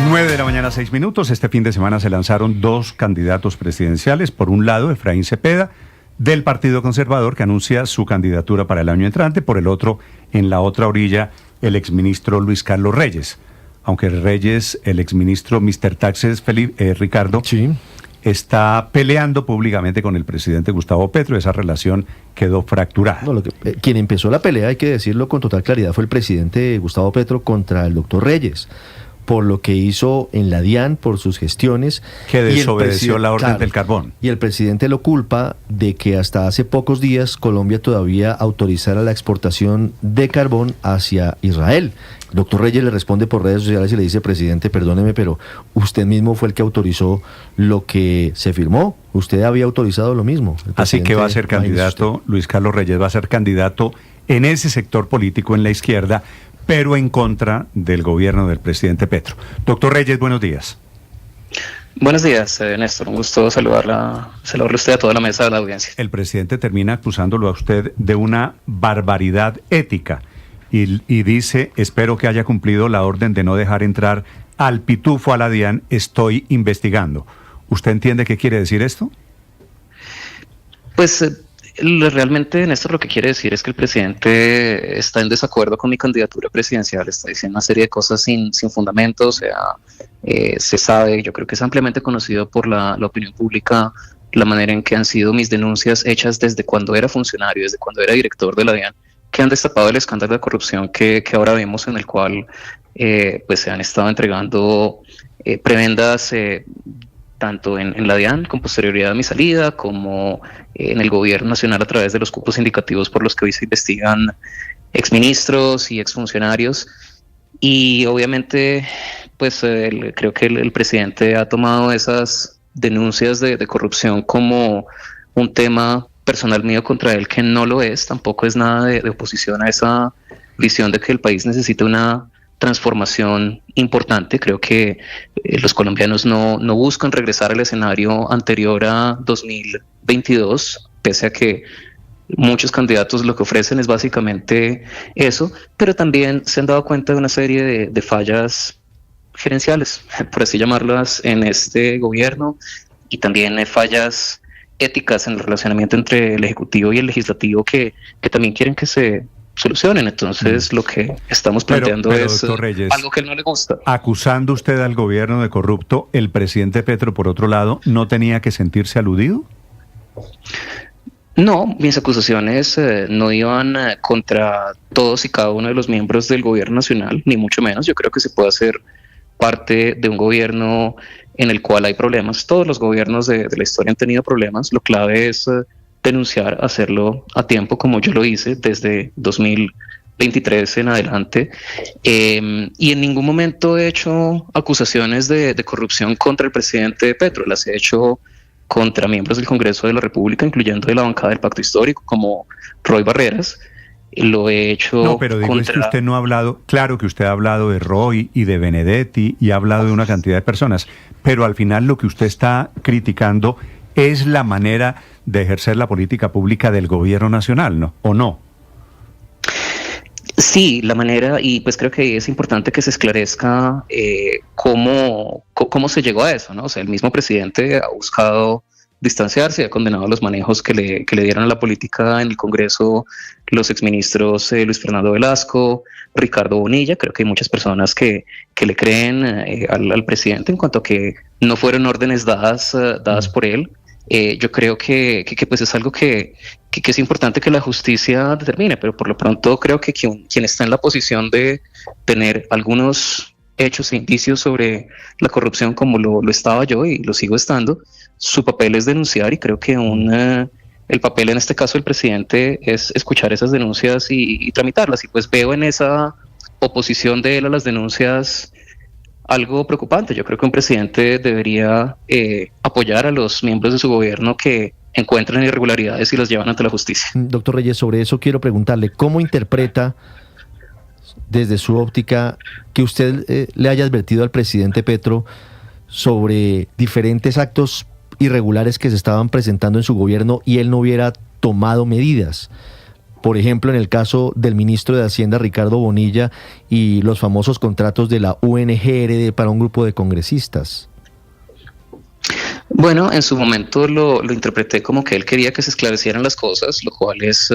9 de la mañana, 6 minutos. Este fin de semana se lanzaron dos candidatos presidenciales. Por un lado, Efraín Cepeda, del Partido Conservador, que anuncia su candidatura para el año entrante. Por el otro, en la otra orilla, el exministro Luis Carlos Reyes. Aunque Reyes, el exministro Mr. Taxes, Ricardo, sí, está peleando públicamente con el presidente Gustavo Petro. Esa relación quedó fracturada. No, quien empezó la pelea, hay que decirlo con total claridad, fue el presidente Gustavo Petro contra el doctor Reyes, por lo que hizo en la DIAN, por sus gestiones. Que desobedeció la orden del carbón. Y el presidente lo culpa de que hasta hace pocos días Colombia todavía autorizara la exportación de carbón hacia Israel. El doctor Reyes le responde por redes sociales y le dice: presidente, perdóneme, pero usted mismo fue el que autorizó lo que se firmó. Usted había autorizado lo mismo. Así que va a ser candidato, Luis Carlos Reyes va a ser candidato en ese sector político, en la izquierda, pero en contra del gobierno del presidente Petro. Doctor Reyes, buenos días. Buenos días, Néstor. Un gusto saludarle a usted, a toda la mesa de la audiencia. El presidente termina acusándolo a usted de una barbaridad ética y dice: espero que haya cumplido la orden de no dejar entrar al pitufo a la DIAN, estoy investigando. ¿Usted entiende qué quiere decir esto? Pues realmente, Néstor, lo que quiere decir es que el presidente está en desacuerdo con mi candidatura presidencial, está diciendo una serie de cosas sin fundamento. O sea, se sabe, yo creo que es ampliamente conocido por la opinión pública, la manera en que han sido mis denuncias hechas desde cuando era funcionario, desde cuando era director de la DIAN, que han destapado el escándalo de corrupción que ahora vemos, en el cual pues se han estado entregando prebendas, tanto en la DIAN con posterioridad a mi salida, como en el gobierno nacional a través de los cupos indicativos por los que hoy se investigan exministros y exfuncionarios. Y obviamente pues creo que el presidente ha tomado esas denuncias de corrupción como un tema personal mío contra él, que no lo es. Tampoco es nada de oposición a esa visión de que el país necesita una transformación importante. Creo que los colombianos no buscan regresar al escenario anterior a 2022, pese a que muchos candidatos lo que ofrecen es básicamente eso, pero también se han dado cuenta de una serie de fallas gerenciales, por así llamarlas, en este gobierno, y también fallas éticas en el relacionamiento entre el Ejecutivo y el Legislativo que también quieren que se solucionen. Entonces lo que estamos planteando es Reyes, algo que a él no le gusta. Acusando usted al gobierno de corrupto, ¿el presidente Petro, por otro lado, no tenía que sentirse aludido? No, mis acusaciones no iban contra todos y cada uno de los miembros del gobierno nacional, ni mucho menos. Yo creo que se puede hacer parte de un gobierno en el cual hay problemas. Todos los gobiernos de la historia han tenido problemas. Lo clave es denunciar, hacerlo a tiempo, como yo lo hice desde 2023 en adelante, y en ningún momento he hecho acusaciones de corrupción contra el presidente Petro. Las he hecho contra miembros del Congreso de la República, incluyendo de la bancada del Pacto Histórico, como Roy Barreras. Lo he hecho. No, pero digo, es que usted no ha hablado, claro que usted ha hablado de Roy y de Benedetti y ha hablado de una cantidad de personas, pero al final lo que usted está criticando es la manera de ejercer la política pública del gobierno nacional, ¿no? ¿O no? Sí, la manera, y pues creo que es importante que se esclarezca cómo se llegó a eso, ¿no? O sea, el mismo presidente ha buscado distanciarse, ha condenado los manejos que le dieron a la política en el Congreso los exministros Luis Fernando Velasco, Ricardo Bonilla. Creo que hay muchas personas que le creen al presidente en cuanto a que no fueron órdenes dadas por él. Yo creo que pues es algo que es importante que la justicia determine, pero por lo pronto creo que quien está en la posición de tener algunos hechos e indicios sobre la corrupción, como lo estaba yo y lo sigo estando, su papel es denunciar, y creo que el papel en este caso del presidente es escuchar esas denuncias y tramitarlas. Y pues veo en esa oposición de él a las denuncias algo preocupante. Yo creo que un presidente debería apoyar a los miembros de su gobierno que encuentran irregularidades y las llevan ante la justicia. Doctor Reyes, sobre eso quiero preguntarle, ¿cómo interpreta desde su óptica que usted le haya advertido al presidente Petro sobre diferentes actos irregulares que se estaban presentando en su gobierno y él no hubiera tomado medidas? por ejemplo, en el caso del ministro de Hacienda, Ricardo Bonilla, y los famosos contratos de la UNGRD para un grupo de congresistas? Bueno, en su momento lo interpreté como que él quería que se esclarecieran las cosas, lo cual es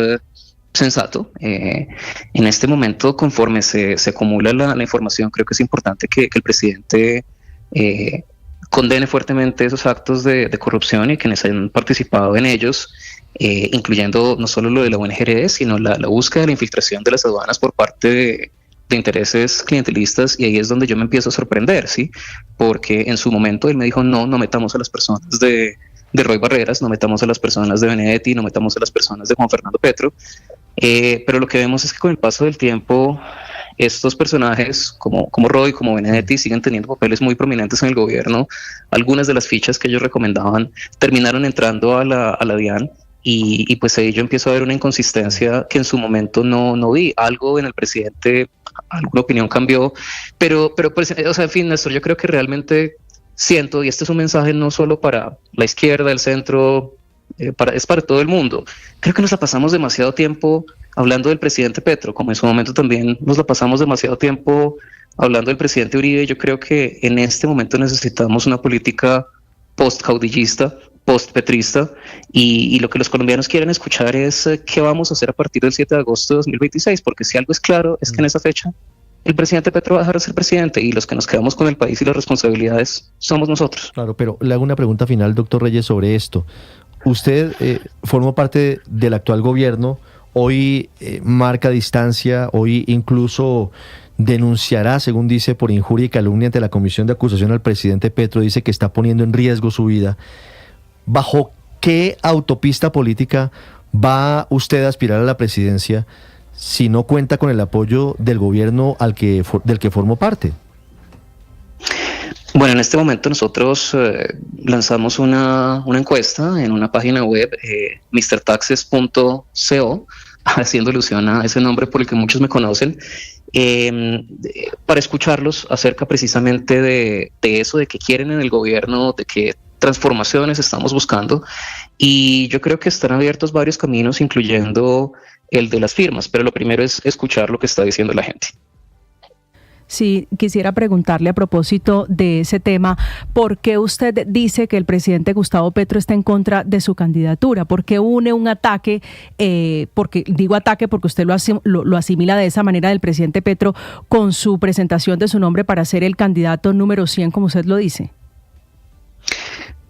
sensato. En este momento, conforme se acumula la información, creo que es importante que el presidente condene fuertemente esos actos de corrupción y quienes hayan participado en ellos, incluyendo no solo lo de la UNGRD, sino la búsqueda de la infiltración de las aduanas por parte de intereses clientelistas, y ahí es donde yo me empiezo a sorprender, ¿sí? Porque en su momento él me dijo, no metamos a las personas de Roy Barreras, no metamos a las personas de Benedetti, no metamos a las personas de Juan Fernando Petro, pero lo que vemos es que con el paso del tiempo estos personajes como Roy, como Benedetti, siguen teniendo papeles muy prominentes en el gobierno. Algunas de las fichas que ellos recomendaban terminaron entrando a la DIAN, y pues ahí yo empiezo a ver una inconsistencia que en su momento no vi. Algo en el presidente, alguna opinión cambió, pero pues, o sea, en fin, Néstor, yo creo que realmente siento, y este es un mensaje no solo para la izquierda, el centro, es para todo el mundo. Creo que nos la pasamos demasiado tiempo hablando del presidente Petro, como en su momento también nos la pasamos demasiado tiempo hablando del presidente Uribe. Yo creo que en este momento necesitamos una política post-caudillista, post-petrista, y lo que los colombianos quieren escuchar es qué vamos a hacer a partir del 7 de agosto de 2026, porque si algo es claro es que en esa fecha el presidente Petro va a dejar de ser presidente, y los que nos quedamos con el país y las responsabilidades somos nosotros. Claro, pero le hago una pregunta final, doctor Reyes, sobre esto. Usted formó parte del actual gobierno, hoy marca distancia, hoy incluso denunciará, según dice, por injuria y calumnia ante la Comisión de Acusación al presidente Petro, dice que está poniendo en riesgo su vida. ¿Bajo qué autopista política va usted a aspirar a la presidencia si no cuenta con el apoyo del gobierno del que formó parte? Bueno, en este momento nosotros lanzamos una encuesta en una página web, mrtaxes.co, haciendo alusión a ese nombre por el que muchos me conocen, para escucharlos acerca precisamente de eso, de qué quieren en el gobierno, de qué transformaciones estamos buscando, y yo creo que están abiertos varios caminos, incluyendo el de las firmas, pero lo primero es escuchar lo que está diciendo la gente. Sí, quisiera preguntarle a propósito de ese tema, ¿por qué usted dice que el presidente Gustavo Petro está en contra de su candidatura? ¿Por qué une un ataque? Porque digo ataque porque usted lo asimila de esa manera del presidente Petro con su presentación de su nombre para ser el candidato número 100, como usted lo dice.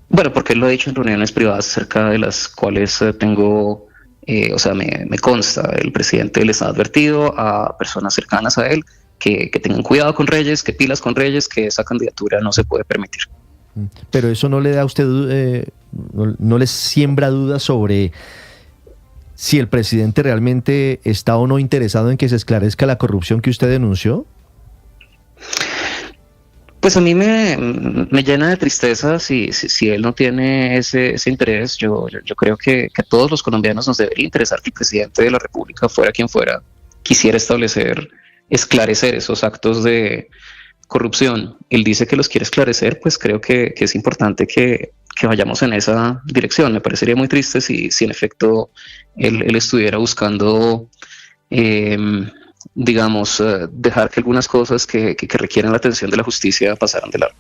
Bueno, porque él lo ha dicho en reuniones privadas acerca de las cuales tengo, me consta, el presidente les ha advertido a personas cercanas a él que tengan cuidado con Reyes, que pilas con Reyes, que esa candidatura no se puede permitir. Pero eso no le da a usted, no le siembra dudas sobre si el presidente realmente está o no interesado en que se esclarezca la corrupción que usted denunció. Pues a mí me llena de tristeza si él no tiene ese interés. Yo creo que a todos los colombianos nos debería interesar que el presidente de la República, fuera quien fuera, quisiera esclarecer esos actos de corrupción. Él dice que los quiere esclarecer, pues creo que es importante que vayamos en esa dirección. Me parecería muy triste si en efecto él estuviera buscando dejar que algunas cosas que requieren la atención de la justicia pasaran de largo.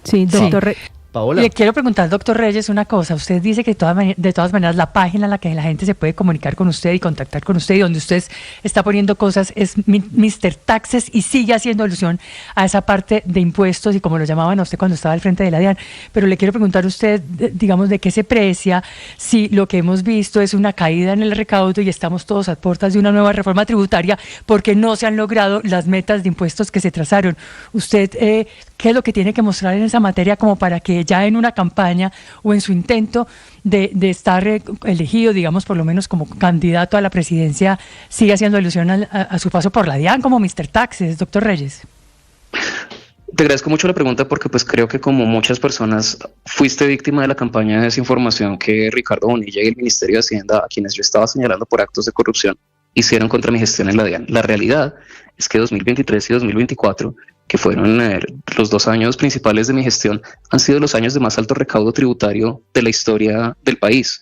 Sí, doctor Paola. Le quiero preguntar, doctor Reyes, una cosa. Usted dice que de todas maneras la página en la que la gente se puede comunicar con usted y contactar con usted y donde usted está poniendo cosas es Mr. Taxes, y sigue haciendo alusión a esa parte de impuestos y como lo llamaban a usted cuando estaba al frente de la DIAN. Pero le quiero preguntar a usted, digamos, de qué se precia si lo que hemos visto es una caída en el recaudo y estamos todos a puertas de una nueva reforma tributaria porque no se han logrado las metas de impuestos que se trazaron. Usted, ¿qué es lo que tiene que mostrar en esa materia como para que ya en una campaña o en su intento de estar elegido, digamos, por lo menos como candidato a la presidencia, siga haciendo alusión a su paso por la DIAN como Mr. Taxes, doctor Reyes? Te agradezco mucho la pregunta porque pues creo que como muchas personas fuiste víctima de la campaña de desinformación que Ricardo Bonilla y el Ministerio de Hacienda, a quienes yo estaba señalando por actos de corrupción, hicieron contra mi gestión en la DIAN. La realidad es que 2023 y 2024, que fueron los 2 años principales de mi gestión, han sido los años de más alto recaudo tributario de la historia del país.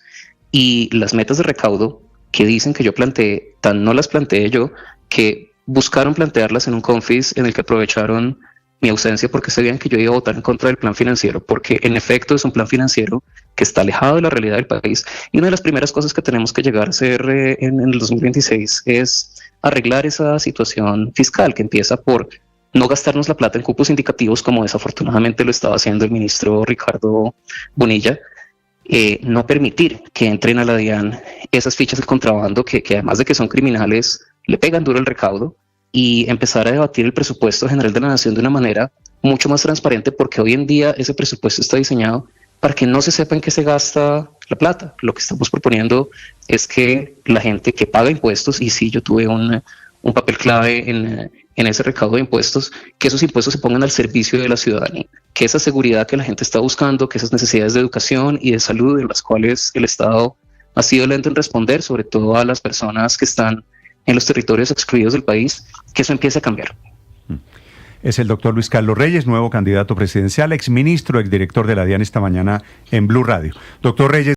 y las metas de recaudo que dicen que yo planteé, no las planteé yo, que buscaron plantearlas en un confis en el que aprovecharon mi ausencia porque sabían que yo iba a votar en contra del plan financiero, porque en efecto es un plan financiero que está alejado de la realidad del país. Y una de las primeras cosas que tenemos que llegar a hacer en el 2026 es arreglar esa situación fiscal que empieza por no gastarnos la plata en cupos indicativos como desafortunadamente lo estaba haciendo el ministro Ricardo Bonilla, no permitir que entren a la DIAN esas fichas de contrabando que además de que son criminales, le pegan duro el recaudo, y empezar a debatir el presupuesto general de la nación de una manera mucho más transparente, porque hoy en día ese presupuesto está diseñado para que no se sepa en qué se gasta la plata. Lo que estamos proponiendo es que la gente que paga impuestos, y sí, yo tuve un papel clave en ese recaudo de impuestos, que esos impuestos se pongan al servicio de la ciudadanía, que esa seguridad que la gente está buscando, que esas necesidades de educación y de salud en las cuales el Estado ha sido lento en responder, sobre todo a las personas que están en los territorios excluidos del país, que eso empiece a cambiar. Es el doctor Luis Carlos Reyes, nuevo candidato presidencial, exministro, exdirector de la DIAN esta mañana en Blue Radio. Doctor Reyes.